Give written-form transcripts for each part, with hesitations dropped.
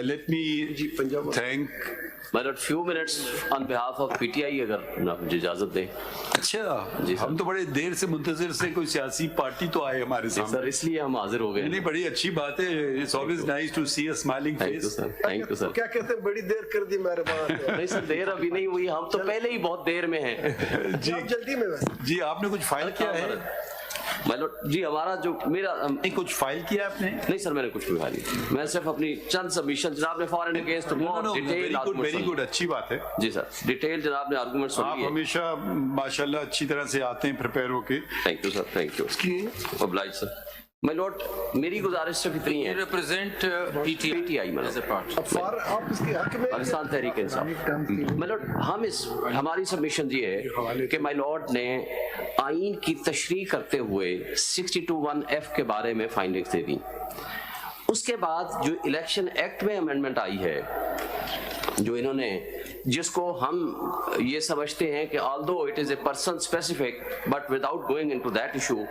Let me thank. But few minutes on behalf of PTI अगर आप मुझे इजाजत दें। अच्छा, हम तो बड़े देर से मुंतजर से कोई सियासी पार्टी तो आए हमारे सामने सर, इसलिए हम हाजिर हो गए। नहीं, बड़ी अच्छी बात है। It's always nice to see a smiling face. Thank you sir. क्या कहते हैं, बड़ी देर कर दी मेरे बात। नहीं सर, देर अभी नहीं हुई, हम तो पहले ही बहुत देर में हैं। जी जल्दी में जी, आपने कुछ फाइल किया है? जी, हमारा जो मेरा नहीं, कुछ फाइल किया आपने? नहीं सर, मैंने कुछ भी फाइल नहीं, मैं सिर्फ अपनी चंद सबमिशन, जनाब ने for and against very good, अच्छी बात है। जी सर, डिटेल जनाब ने आर्गुमेंट सुन आप लिए। हमेशा माशाल्लाह अच्छी तरह से आते हैं प्रिपेयर होके। Thank you sir, thank you. Oblige sir. My lord, मेरी गुजारिश सिर्फ इतनी है, रिप्रेजेंट पीटीआई आप इसके हक में पाकिस्तान तहरीक इंसाफ। माय लॉर्ड, हमारी सबमिशन ये है कि माय लॉर्ड ने आइन की तशरीह करते हुए 62(1)(f के बारे में फाइंडिंग्स दे दी। उसके बाद जो इलेक्शन एक्ट में अमेंडमेंट आई है, जो इन्होंने, जिसको हम ये समझते हैं कि although it is a person specific but without going into that issue,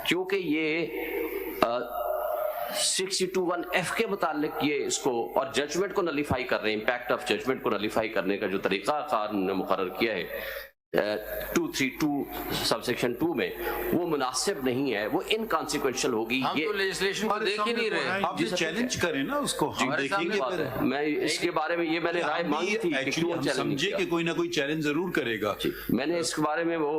क्योंकि ये 62(1)(f के मुतालिक ये इसको और जजमेंट को नलीफाई कर रहे हैं, इम्पैक्ट ऑफ जजमेंट को नलीफाई करने का जो तरीका कानून ने मुकर्रर किया है 232 सबसेक्शन 2 में, वो मुनासिब नहीं है, वो इनकॉन्सिक्वेंशियल होगी। हम ये तो लेजिस्लेशन को देख ही नहीं रहे। आप जो चैलेंज करें ना उसको हम देखेंगे। फिर मैं इसके बारे में, ये मैंने राय मांगी थी कि क्यों चैलेंज समझे कि कोई ना कोई चैलेंज जरूर करेगा। मैंने इसके बारे में वो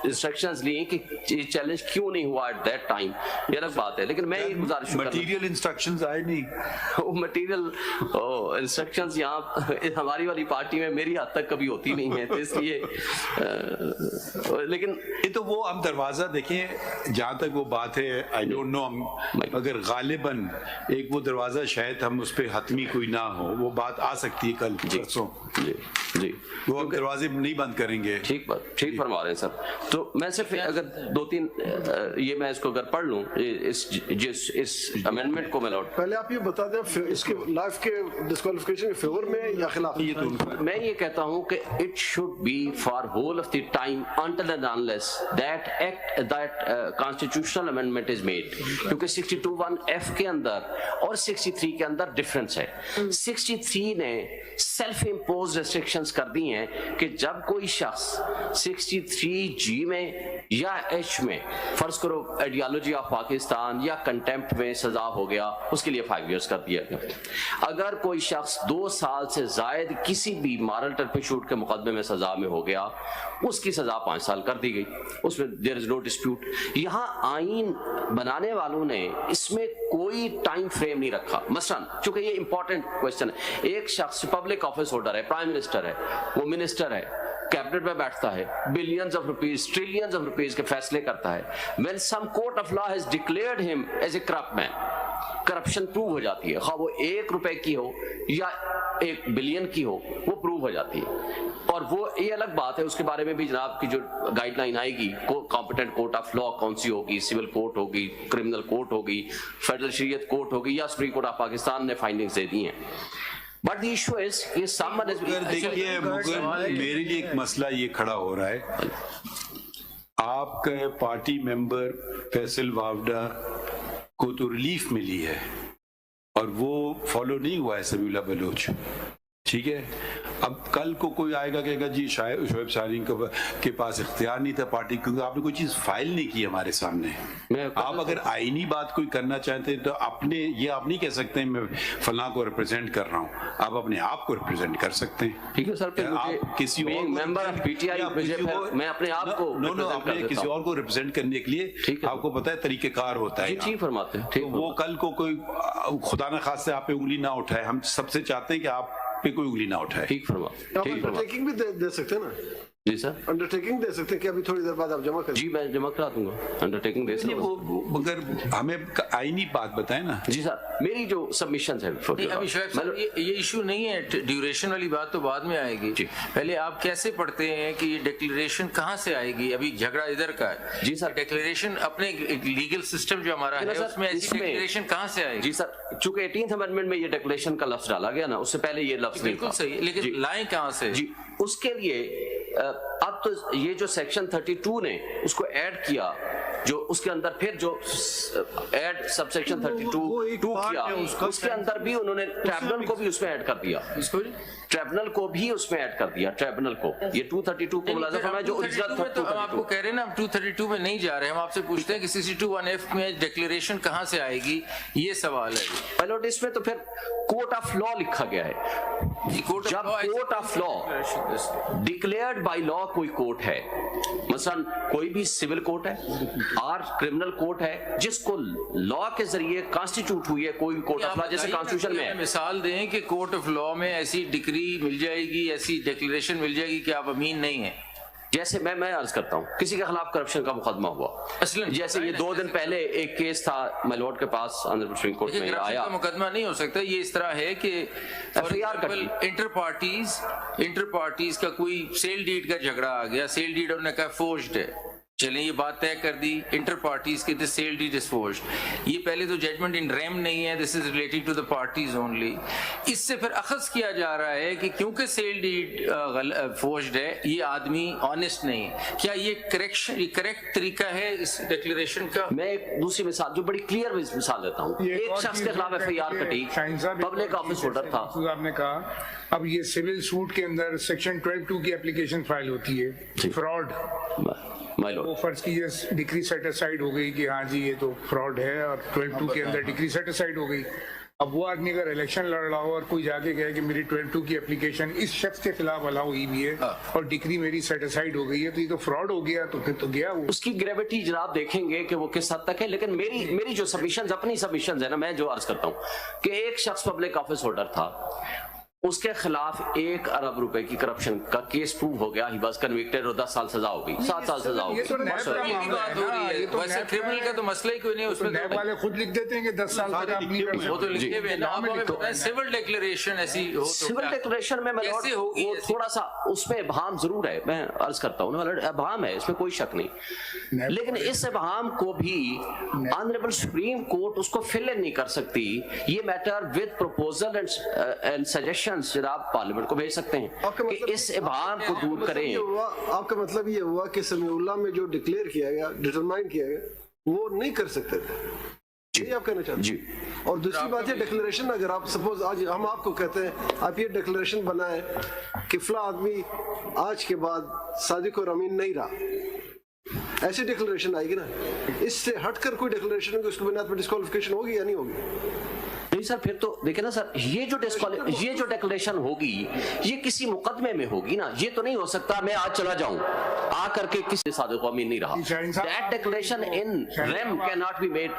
इंस्ट्रक्शंस ली कि ये चैलेंज क्यों नहीं हुआ एट दैट टाइम, ये अलग बात है। लेकिन मैं ये गुजारिश, मटेरियल इंस्ट्रक्शंस आए नहीं, वो मटेरियल इंस्ट्रक्शंस यहाँ हमारी वाली पार्टी में मेरी हद तक कभी होती नहीं है, तो इसलिए लेकिन ये तो वो हम दरवाजा देखें, जहाँ तक वो बात है, आई डोंट नो, अगर गालिबन एक वो दरवाजा शायद हम उस पर हतमी कोई ना हो, वो बात आ सकती है कल परसों। जी, वो हम दरवाजे नहीं बंद करेंगे। ठीक बात, ठीक फरमा रहे हैं सर। तो मैं सिर्फ अगर 2-3 ये मैं इसको अगर पढ़ लूँ, इस अमेंडमेंट को मैं लौट, पहले आप ये बता दें इसके लाइफ के डिस्क्वालिफिकेशन के फेवर में या खिलाफ। मैं ये कहता हूँ कि it should be for whole of the time until and unless that constitutional amendment is made, क्योंकि 62(1)(f के अंदर और 63 के अंदर डिफरेंस है। 63 ने सेल्फ इम्पोज रेस्ट्रिक्शंस कर दी हैं कि जब कोई शख्स 63G में या H में, फर्ज करो आइडियोलॉजी ऑफ पाकिस्तान या कंटेम्प्ट में सजा हो गया, उसके लिए 5 years कर दिया गया। अगर कोई शख्स 2 साल से जायद किसी भी मॉरल टर्पिट्यूड के मुकदमे में सजा में हो गया, उसकी सजा 5 साल कर दी गई, उसमें देयर इज नो डिस्प्यूट। यहाँ आइन बनाने वालों ने इसमें कोई टाइम फ्रेम नहीं रखा। मसलन चूंकि ये इंपॉर्टेंट क्वेश्चन है, एक शख्स पब्लिक ऑफिस होल्डर है, प्राइम मिनिस्टर है, वो मिनिस्टर है, कैबिनेट में बैठता है, billions of rupees, trillions of rupees के फैसले करता है। When some court of law has declared him as a corrupt man, corruption prove हो जाती है, खा वो 1 रुपए की हो या 1 बिलियन की हो, वो प्रूव हो जाती है। और वो ये अलग बात है, उसके बारे में भी जनाब की जो गाइडलाइन आएगी, कॉम्पिटेंट कोर्ट ऑफ लॉ कौन सी होगी, सिविल कोर्ट होगी, क्रिमिनल कोर्ट होगी, फेडरल शरीयत कोर्ट होगी, या सुप्रीम कोर्ट ऑफ पाकिस्तान ने फाइंडिंग्स दे दी हैं। बट द इशू इज कि समवन इज, देखिए मेरे लिए एक मसला ये खड़ा हो रहा है, आपके पार्टी मेंबर फैसल वावडा को तो रिलीफ मिली है और वो फॉलो नहीं हुआ है सबीउल्लाह बलोच, ठीक है। अब कल को कोई आएगा कहेगा जी शोएब शाहीन के पास इख्तियार नहीं था पार्टी, क्योंकि आपने कोई चीज फाइल नहीं की हमारे सामने। आप अगर आईनी बात कोई करना चाहते हैं तो अपने, ये आप नहीं कह सकते हैं मैं फलां को रिप्रेजेंट कर रहा हूँ, आप अपने आप को रिप्रेजेंट कर सकते हैं। ठीक है सर, आप किसी और मेंबर ऑफ पीटीआई, मैं अपने आप को अपने किसी और को रिप्रेजेंट करने के लिए आपको पता है तरीकेकार होता है। ठीक फरमाते हैं। वो कल को कोई खुदा न खास्ते आप पे उंगली ना उठाए, हम सबसे चाहते हैं कि आप पे कोई उंगली ना उठाए। ठीक फरमा, अंडरटेकिंग भी दे सकते हैं ना। जी सर, अंडरटेकिंग दे सकते हैं कि अभी थोड़ी देर बाद आप जमा कर। जी मैं जमा करा दूंगा, अंडरटेकिंग दे सकते हैं। वो मगर हमें आईनी बात बताए ना। जी सर, मेरी जो सबमिशन है अभी शोएब साहब, ये इशू नहीं है, ड्यूरेशन वाली बात तो बाद में आएगी। पहले आप कैसे पढ़ते हैं कि ये डिक्लेरेशन कहाँ से आएगी? अभी झगड़ा इधर का है। जी सर, डिक्लेरेशन अपने लीगल सिस्टम जो हमारा है उसमें ऐसी डिक्लेरेशन कहाँ से आएगी? जी सर, चूंकि 18th अमेंडमेंट में ये डिक्लेरेशन का लफ्ज डाला गया ना, उससे पहले ये लफ्ज बिल्कुल सही, लेकिन लाएं कहाँ से? जी, उसके लिए अब तो ये जो सेक्शन 32 ने उसको ऐड किया जो उसके अंदर फिर जो ऐड सबसेक्शन 32 किया, उसके अंदर भी उन्होंने ट्रिब्यूनल को भी उसमें ऐड कर दिया, ट्रिब्यूनल को भी उसमें ऐड कर दिया, ट्रिब्यूनल को। ये 232 को मुलाज़ा फरमाया जो ओरिजिनल था। तो हम आपको कह रहे हैं ना, हम 232 में नहीं जा रहे, हम आपसे पूछते हैं कि 62(1)(f) में डिक्लेरेशन कहाँ से आएगी, ये सवाल है। पायलट इसमें तो फिर कोर्ट ऑफ लॉ लिखा गया है। जब court of law declared by law कोई कोर्ट है, मसलन कोई भी सिविल कोर्ट है और क्रिमिनल कोर्ट है जिसको लॉ के जरिए कॉन्स्टिट्यूट हुई है, कोई भी कोर्ट ऑफ लॉ जैसे कॉन्स्टिट्यूशन में है। मिसाल दें कि कोर्ट ऑफ लॉ में ऐसी डिक्री मिल जाएगी, ऐसी डिक्लेरेशन मिल जाएगी कि आप अमीन नहीं है। जैसे मैं अर्ज करता हूँ, किसी के खिलाफ करप्शन का मुकदमा हुआ, जैसे ये 2 दिन पहले एक केस था माइलॉर्ड के पास ऑनरेबल सुप्रीम कोर्ट में आया, का मुकदमा नहीं हो सकता। ये इस तरह है कि इंटर पार्टीज का कोई सेल डीड का झगड़ा आ गया, सेल डीड उन्होंने कहा फोर्ज्ड है, चलें ये बात तय कर दी, इंटर पार्टीज के this sale deed is forged. ये पहले तो जजमेंट इन रेम नहीं है, this is related to the parties only. इससे फिर अखज़ किया जा रहा है कि क्योंकि सेल डीड फोर्ज्ड है, ये आदमी ऑनेस्ट नहीं है। क्या ये करेक्ट तरीका है इस डिक्लेरेशन का? मैं एक दूसरी मिसाल, जो बड़ी क्लियर मिसाल देता हूँ। एक शख्स के खिलाफ FIR कटी, पब्लिक ऑफिस होल्डर था। आपने कहा अब ये सिविल सूट के अंदर सेक्शन 12(2) की एप्लीकेशन फाइल होती है, फ्रॉड, वो फर्ज की ये डिक्री सेटिस्फाइड हो गई कि हाँ जी ये तो फ्रॉड है, और 12(2) के अंदर डिक्री सेटिस्फाइड हो गई। अब वो आदमी अगर इलेक्शन लड़ रहा हो और कोई जाके कहे कि मेरी 12(2) की एप्लीकेशन इस शख्स के खिलाफ अलाउ हुई भी है और डिक्री मेरी सेटिस्फाइड हो गई है, तो ये तो फ्रॉड हो गया, तो फिर तो गया वो। उसकी ग्रेविटी जनाब देखेंगे कि वो किस हद तक है। लेकिन मेरी जो सबमिशंस, अपनी सबमिशंस है ना, मैं जो अर्ज करता हूँ कि एक शख्स पब्लिक ऑफिस होल्डर था, उसके खिलाफ 1 अरब रुपए की करप्शन का केस प्रूव हो गया, ही वाज कन्विक्टेड और 10 साल सजा हो गई, 7 साल सजा हो गई। वैसे क्रिमिनल का तो मसला ही कोई नहीं, उसमें नैब वाले खुद लिख देते हैं कि 10 साल तक आप नहीं कर सकते। वो तो लिखे हुए हैं ना। आप हमें बताएं सिविल डिक्लेरेशन ऐसी हो तो सिविल डिक्लेरेशन में कैसे होगी? वो थोड़ा सा उसमें इबहम जरूर है, मैं अर्ज करता हूँ ना, इबहम है, इसमें कोई शक नहीं। लेकिन इस इबहम को भी ऑनरेबल सुप्रीम कोर्ट उसको फिल इन नहीं कर सकती। ये matter with proposal and suggestions जनाब पार्लियामेंट को भेज सकते हैं कि इस इबहम को दूर करें। आपका मतलब ये हुआ कि समीउल्लाह में जो डिक्लेयर किया गया, डिटरमाइन किया गया, वो नहीं कर सकते थे, यही आप कहना चाहते जी। और दूसरी बात है डिक्लेरेशन, अगर आप सपोज आज हम आपको कहते हैं आप ये डिक्लेरेशन बनाए कि फला आदमी आज के बाद सादिक और अमीन नहीं रहा, ऐसी डिक्लेरेशन आएगी ना, इससे हटकर कोई डिक्लेरेशन होगी, उसकी बुनियाद पर डिस्क्वालिफिकेशन होगी या नहीं होगी? नहीं सर, फिर तो देखिए ना सर, ये जो डिक्लेरेशन होगी ये किसी मुकदमे में होगी ना, ये तो नहीं हो सकता मैं आज चला जाऊं आ करके किसी सादिक को अमीन नहीं रहा। That declaration in rem can not be made.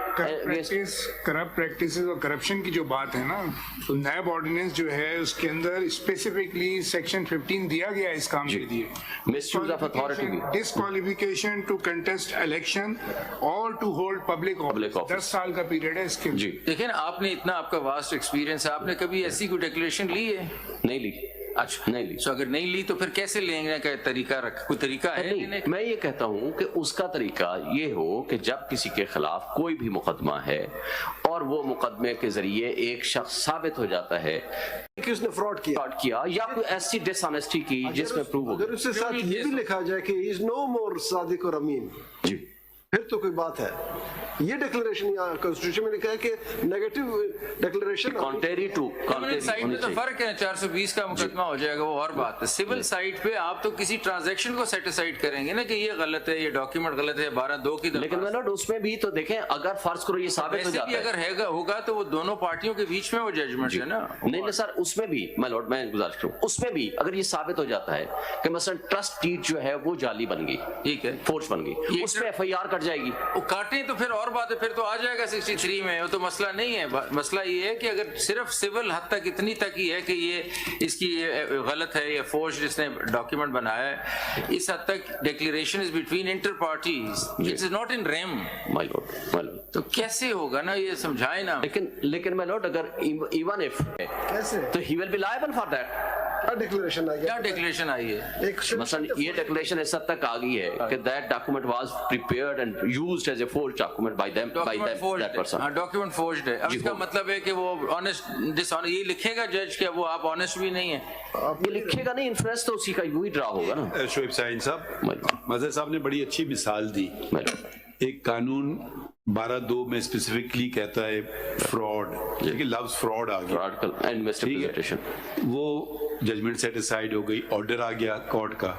Corrupt practices और करप्शन की जो बात है ना, तो नैब ऑर्डिनेंस जो है उसके अंदर स्पेसिफिकली सेक्शन 15 दिया गया है इस काम के लिए, मिसयूज ऑफ अथॉरिटी भी, डिस्क्वालिफिकेशन टू कंटेस्ट इलेक्शन और टू होल्ड पब्लिक ऑफिस, 10 साल का पीरियड है इसके। जी देखिए ना, आपने इतना आपका वास्ट एक्सपीरियंस है, आपने कभी ऐसी कोई डिक्लेरेशन ली है? नहीं ली। अच्छा नहीं ली। तो अगर नहीं ली तो फिर कैसे लेने का तरीका कोई तरीका है? नहीं, मैं ये कहता हूँ कि उसका तरीका ये हो कि जब किसी के खिलाफ कोई भी मुकदमा है और वो मुकदमे के जरिए एक शख्स साबित हो जाता है कि उसने फ्रॉड किया या कोई ऐसी डिसऑनेस्टी की जिसमें प्रूव हो, अगर उसके साथ ये भी लिखा जाए कि इज नो मोर सादिक और अमीन, जी, फिर तो कोई बात है। ये डिक्लेरेशन यहाँ कॉन्स्टिट्यूशन में लिखा है कि negative declaration contrary to side पे तो फर्क है, 420 का मुकदमा हो जाएगा, वो और बात है। सिविल साइड पे आप तो किसी ट्रांजैक्शन को सेटिसाइड करेंगे ना कि ये गलत है, ये डॉक्यूमेंट गलत है, 12(2) की। लेकिन मैलॉर्ड उसमें भी तो देखें, अगर फर्ज करो ये साबित हो जाता है, अगर होगा तो वो दोनों पार्टियों के बीच में वो जजमेंट है ना। नहीं सर, उसमें भी मैलॉर्ड मैं गुजारिश करूँ, उसमें भी अगर ये साबित हो जाता है कि मसलन ट्रस्ट डीड जो है वो जाली बन गई, ठीक है, फोर्स बन गई, उसमें FIR कट जाएगी। काटें तो फिर और बात है, फिर तो आ जाएगा 63 में, वो तो मसला नहीं है। मसला ये है कि अगर सिर्फ सिविल हद तक इतनी तक ही है कि ये इसकी ये गलत है, ये फोर्स जिसने डॉक्यूमेंट बनाया है, इस हद तक declaration is between inter parties, it is not in rem. My lord तो कैसे होगा ना, ये समझाए ना। लेकिन माय लॉर्ड अगर इवन इफ कैसे, तो he will be liable for that. Declaration आई, क्या डिक्लेरेशन आई है? मसलन ये डिक्लेरेशन इस हद तक आ गई है कि that document was prepared and used as a forged document by them that person. हां, डॉक्यूमेंट फोर्ज्ड है। अब इसका मतलब है कि वो ऑनेस्ट डिसऑनेस्ट ये लिखेगा जज कि वो आप ऑनेस्ट भी नहीं है, ये लिखेगा नहीं, इन्फ्रेंस तो उसी का वही ड्रा होगा ना। शोएब साइन साहब, मज़हर साहब ने बड़ी अच्छी मिसाल दी एक कानून 12(2) में स्पेसिफिकली कहता है फ्रॉड, ठीक है, लफ्ज फ्रॉड आ गया, Fraud and misrepresentation. वो जजमेंट सेटिसाइड हो गई, ऑर्डर आ गया कोर्ट का,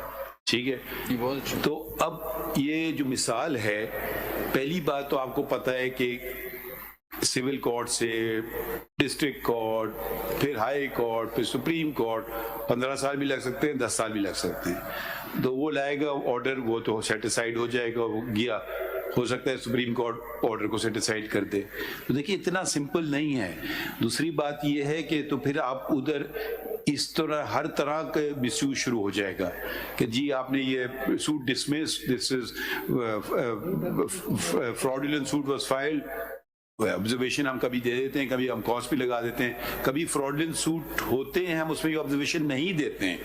ठीक है। तो अब ये जो मिसाल है, पहली बात तो आपको पता है कि सिविल कोर्ट से डिस्ट्रिक्ट कोर्ट, फिर हाई कोर्ट, फिर सुप्रीम कोर्ट 15 साल भी लग सकते हैं, 10 साल भी लग सकते हैं। तो वो लाएगा ऑर्डर, वो तो सेटिसाइड हो जाएगा, वो गया, हो सकता है सुप्रीम कोर्ट ऑर्डर को सेटिसाइड कर दे। तो देखिए इतना सिंपल नहीं है। दूसरी बात ये है कि तो फिर आप उधर इस तरह हर तरह का मिसयूज शुरू हो जाएगा कि जी आपने ये suit dismiss, this is fraudulent suit was filed, observation हम कभी दे देते हैं, कभी हम कॉस्ट भी लगा देते हैं, कभी फ्रॉडुलेंट सूट होते हैं हम उसमें ऑब्जर्वेशन नहीं देते हैं,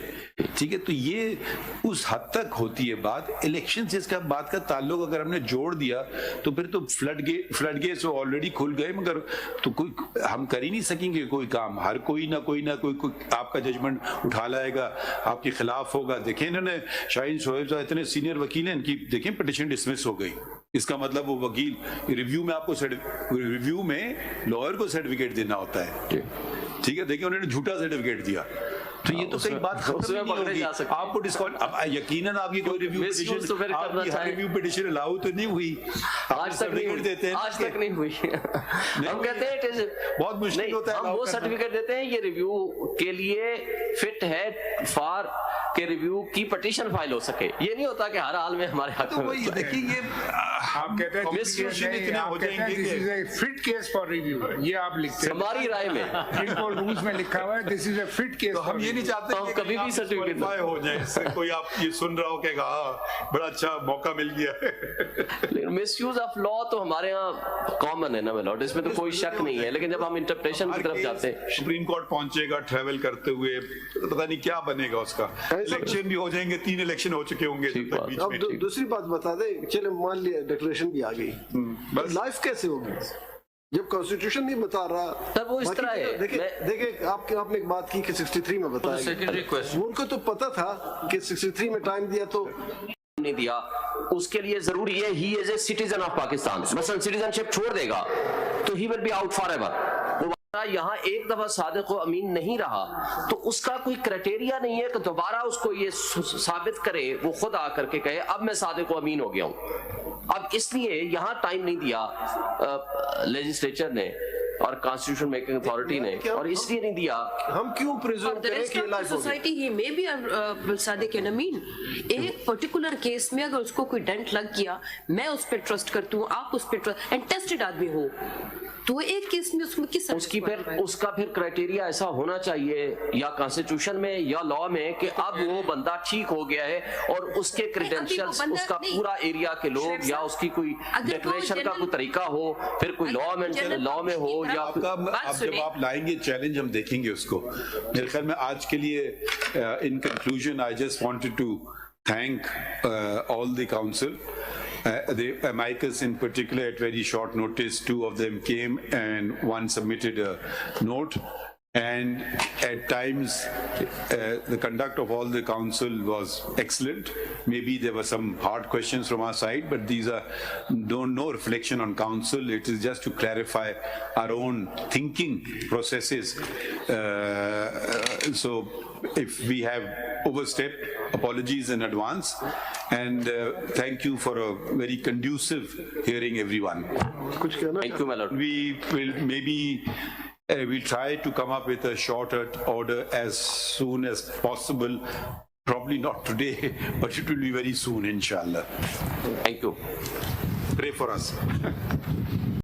ठीक है। तो ये उस हद तक होती है बात। इलेक्शन से इसका बात का ताल्लुक अगर हमने जोड़ दिया तो फिर तो फ्लड गेट्स ऑलरेडी खुल गए, मगर तो कोई हम कर ही नहीं सकेंगे कोई काम। हर कोई ना कोई आपका जजमेंट उठा लाएगा, आपके खिलाफ होगा। देखें इन्होंने शाहीन शोएब साहब इतने सीनियर वकील हैं, इनकी देखें पिटीशन डिसमिस हो गई, इसका मतलब वो वकील रिव्यू में आपको रिव्यू में लॉयर को सर्टिफिकेट देना होता है, ठीक है। देखिए उन्होंने झूठा सर्टिफिकट दिया, तो ये तो कई बात खत्म नहीं होगी। आपको डिस्काउंट अब यकीनन आपकी कोई रिव्यू पिटीशन अलाउ तो नहीं हुई, आज तक नहीं देते हैं, आज तक नहीं हुई। हम कहते हैं इट इज बहुत मुश्किल होता है, हम वो सर्टिफिकेट देते हैं ये रिव्यू के लिए फिट है फॉर के रिव्यू की पिटीशन फाइल हो सके। ये नहीं होता कि हर हाल में हमारे हक में। वही देखिए ये आप कहते हैं this is a fit case for review, ये आप लिखते हैं हमारी राय में इनको रूल्स में लिखा हुआ है this is a fit case. तो हम ये नहीं चाहते तो हम कभी भी सर्टिफिकेट हो जाए, इससे कोई आप ये सुन रहा हो कि हाँ बड़ा अच्छा मौका मिल गया है। लेकिन मिसयूज ऑफ लॉ तो हमारे यहाँ कॉमन है ना लॉर्ड, इसमें तो कोई शक नहीं है। लेकिन जब हम इंटरप्रिटेशन की तरफ जाते हैं, सुप्रीम कोर्ट पहुंचेगा ट्रैवल करते हुए, तो पता नहीं क्या बनेगा उसका। इलेक्शन भी हो जाएंगे, 3 इलेक्शन हो चुके होंगे बीच अब में। दूसरी बात बता दें, चले मान लिया डिक्लेरेशन भी आ गई, लाइफ कैसे होगी जब कॉन्स्टिट्यूशन नहीं बता रहा? तब वो इस तरह है। देखिए आपने एक बात की कि 63 में बताया, सेकेंडरी क्वेश्चन उनको तो पता था कि 63 में टाइम दिया तो नहीं दिया, उसके लिए जरूरी है he is a citizen of Pakistan. मसलन सिटीजनशिप छोड़ देगा तो he will be out for ever. यहाँ एक दफा सादिक व अमीन नहीं रहा तो उसका कोई क्राइटेरिया नहीं है कि दोबारा उसको ये साबित करे, वो खुद आकर के कहे अब मैं सादिक व अमीन हो गया हूँ। अब इसलिए यहाँ टाइम नहीं दिया लेजिस्लेचर ने और कॉन्स्टिट्यूशन मेकिंग अथॉरिटी ने, और इसलिए नहीं दिया। हम क्यों प्रिज्यूम करें कि life society he may be सादिक एंड अमीन एक पर्टिकुलर केस में अगर उसको कोई डेंट लग गया, मैं उस पर ट्रस्ट करती हूँ, आप उस पर ट्रस्ट, एंड टेस्टेड आदमी हो तो एक केस में उसमें किस उसका फिर क्राइटेरिया ऐसा होना चाहिए या कॉन्स्टिट्यूशन में या लॉ में कि अब वो बंदा ठीक हो गया है और उसके क्रेडेंशियल्स, उसका पूरा एरिया के लोग या उसकी कोई डिक्लेरेशन का कोई तरीका हो, फिर कोई लॉ में हो या जब आप लाएंगे चैलेंज हम देखेंगे उसको। मेरे ख्याल में आज के लिए in conclusion I just wanted to thank all the council. The amicus in particular, at very short notice, 2 of them came and one submitted a note. And at times, the conduct of all the council was excellent. Maybe there were some hard questions from our side, but these are no reflection on council. It is just to clarify our own thinking processes. So if we have overstepped, apologies in advance, and thank you for a very conducive hearing, everyone. Thank you, my lord. We will maybe we'll try to come up with a shorter order as soon as possible. Probably not today, but it will be very soon, inshallah. Thank you. Pray for us.